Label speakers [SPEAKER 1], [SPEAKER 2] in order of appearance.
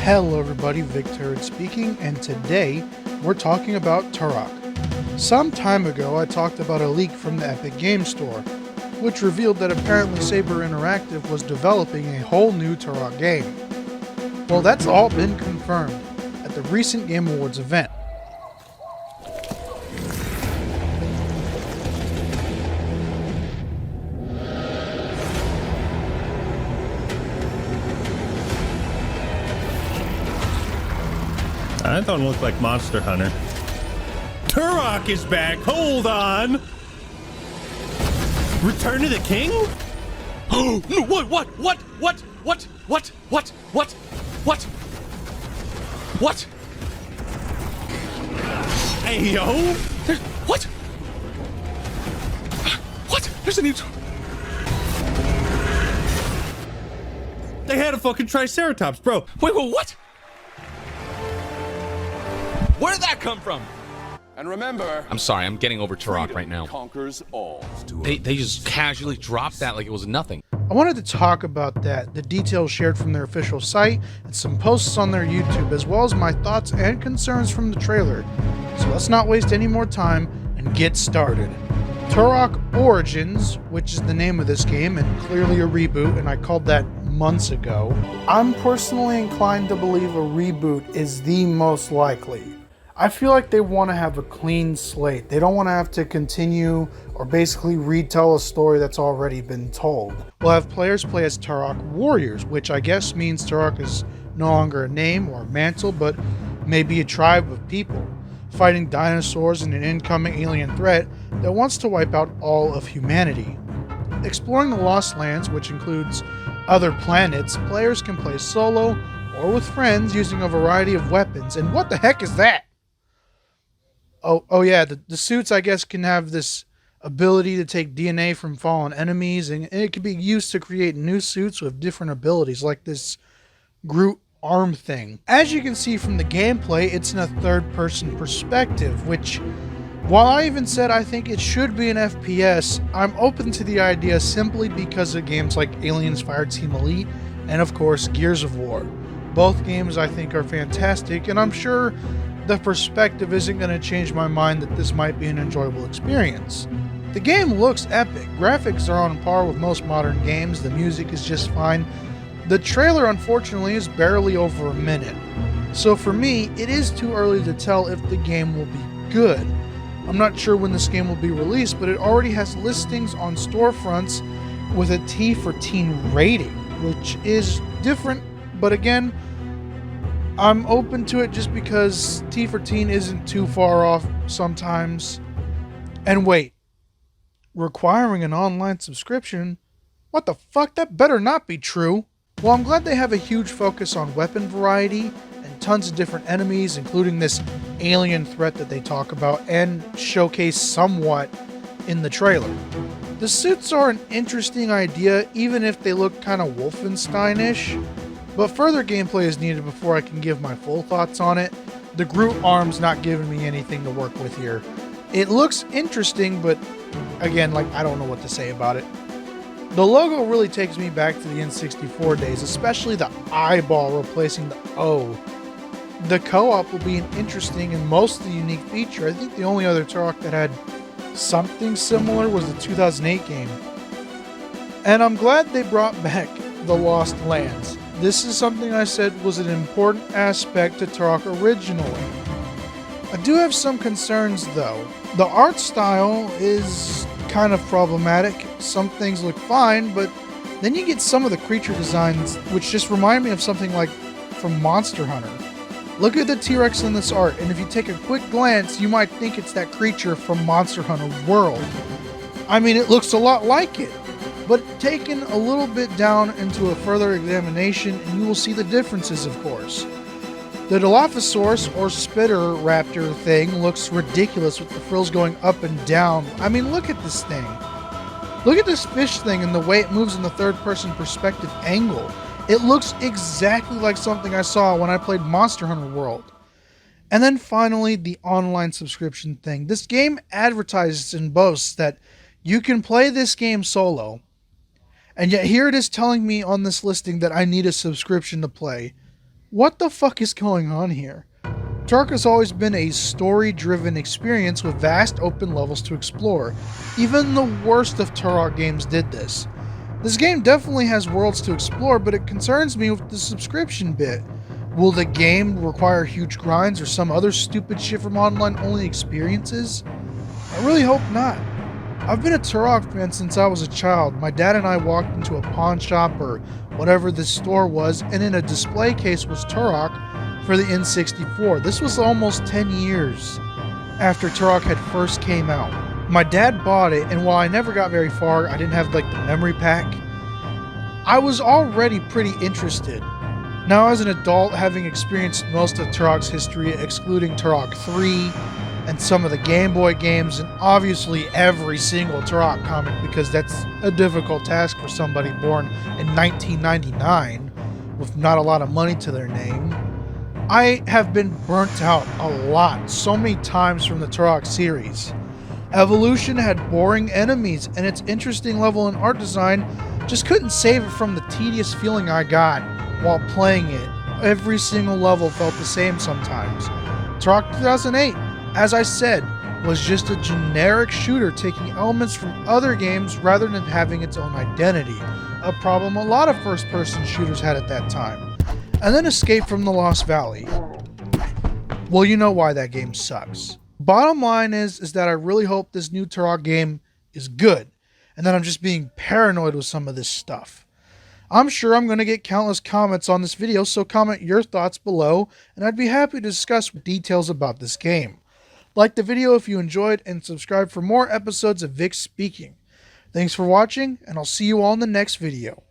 [SPEAKER 1] Hello everybody, Victor speaking, and today we're talking about Turok. Some time ago I talked about a leak from the Epic Games Store, which revealed that apparently Saber Interactive was developing a whole new Turok game. Well, that's all been confirmed at the recent Game Awards event.
[SPEAKER 2] That don't look like Monster Hunter. Turok is back! Hold on! Return of the King?
[SPEAKER 3] Oh, no, what?
[SPEAKER 2] Hey, yo!
[SPEAKER 3] What? What? There's a new...
[SPEAKER 2] They had a fucking Triceratops, bro!
[SPEAKER 3] Wait, what? Where did that come from?
[SPEAKER 4] And remember,
[SPEAKER 3] I'm sorry, I'm getting over Turok right now.
[SPEAKER 4] Conquers all.
[SPEAKER 3] They just casually dropped that like it was nothing.
[SPEAKER 1] I wanted to talk about that, the details shared from their official site, and some posts on their YouTube, as well as my thoughts and concerns from the trailer. So let's not waste any more time and get started. Turok Origins, which is the name of this game, and clearly a reboot, and I called that months ago. I'm personally inclined to believe a reboot is the most likely. I feel like they want to have a clean slate. They don't want to have to continue or basically retell a story that's already been told. We'll have players play as Turok warriors, which I guess means Turok is no longer a name or a mantle, but maybe a tribe of people, fighting dinosaurs and an incoming alien threat that wants to wipe out all of humanity. Exploring the Lost Lands, which includes other planets, players can play solo or with friends using a variety of weapons. And what the heck is that? Oh yeah, the suits, I guess, can have this ability to take DNA from fallen enemies, and it can be used to create new suits with different abilities, like this Groot arm thing. As you can see from the gameplay, it's in a third-person perspective, which, while I even said I think it should be an FPS, I'm open to the idea simply because of games like Aliens Fireteam Elite and, of course, Gears of War. Both games I think are fantastic, and I'm sure the perspective isn't going to change my mind that this might be an enjoyable experience. The game looks epic. Graphics are on par with most modern games. The music is just fine. The trailer, unfortunately, is barely over a minute. So for me, it is too early to tell if the game will be good. I'm not sure when this game will be released, but it already has listings on storefronts with a T for teen rating, which is different, but again, I'm open to it just because T for teen isn't too far off sometimes. And wait, requiring an online subscription? What the fuck? That better not be true. Well, I'm glad they have a huge focus on weapon variety and tons of different enemies, including this alien threat that they talk about and showcase somewhat in the trailer. The suits are an interesting idea, even if they look kind of Wolfenstein-ish. But further gameplay is needed before I can give my full thoughts on it. The Groot arm's not giving me anything to work with here. It looks interesting, but again, I don't know what to say about it. The logo really takes me back to the N64 days, especially the eyeball replacing the O. The co-op will be an interesting and mostly unique feature. I think the only other Turok that had something similar was the 2008 game. And I'm glad they brought back the Lost Lands. This is something I said was an important aspect to Turok originally. I do have some concerns though. The art style is kind of problematic. Some things look fine, but then you get some of the creature designs which just remind me of something like from Monster Hunter. Look at the T-Rex in this art, and if you take a quick glance, you might think it's that creature from Monster Hunter World. I mean, it looks a lot like it. But taken a little bit down into a further examination, and you will see the differences, of course. The Dilophosaurus or Spitter Raptor thing looks ridiculous with the frills going up and down. I mean, look at this thing. Look at this fish thing and the way it moves in the third-person perspective angle. It looks exactly like something I saw when I played Monster Hunter World. And then finally, the online subscription thing. This game advertises and boasts that you can play this game solo, and yet here it is telling me on this listing that I need a subscription to play. What the fuck is going on here? Turok has always been a story-driven experience with vast open levels to explore. Even the worst of Turok games did this. This game definitely has worlds to explore, but it concerns me with the subscription bit. Will the game require huge grinds or some other stupid shit from online-only experiences? I really hope not. I've been a Turok fan since I was a child. My dad and I walked into a pawn shop or whatever this store was, and in a display case was Turok for the N64. This was almost 10 years after Turok had first came out. My dad bought it, and while I never got very far, I didn't have like the memory pack, I was already pretty interested. Now as an adult, having experienced most of Turok's history, excluding Turok 3, and some of the Game Boy games, and obviously every single Turok comic, because that's a difficult task for somebody born in 1999 with not a lot of money to their name. I have been burnt out a lot, so many times from the Turok series. Evolution had boring enemies, and its interesting level and art design just couldn't save it from the tedious feeling I got while playing it. Every single level felt the same sometimes. Turok 2008, as I said, was just a generic shooter taking elements from other games rather than having its own identity, a problem a lot of first-person shooters had at that time. And then Escape from the Lost Valley. Well, you know why that game sucks. Bottom line is that I really hope this new Turok game is good, and that I'm just being paranoid with some of this stuff. I'm sure I'm going to get countless comments on this video, so comment your thoughts below, and I'd be happy to discuss details about this game. Like the video if you enjoyed, and subscribe for more episodes of Vic Speaking. Thanks for watching, and I'll see you all in the next video.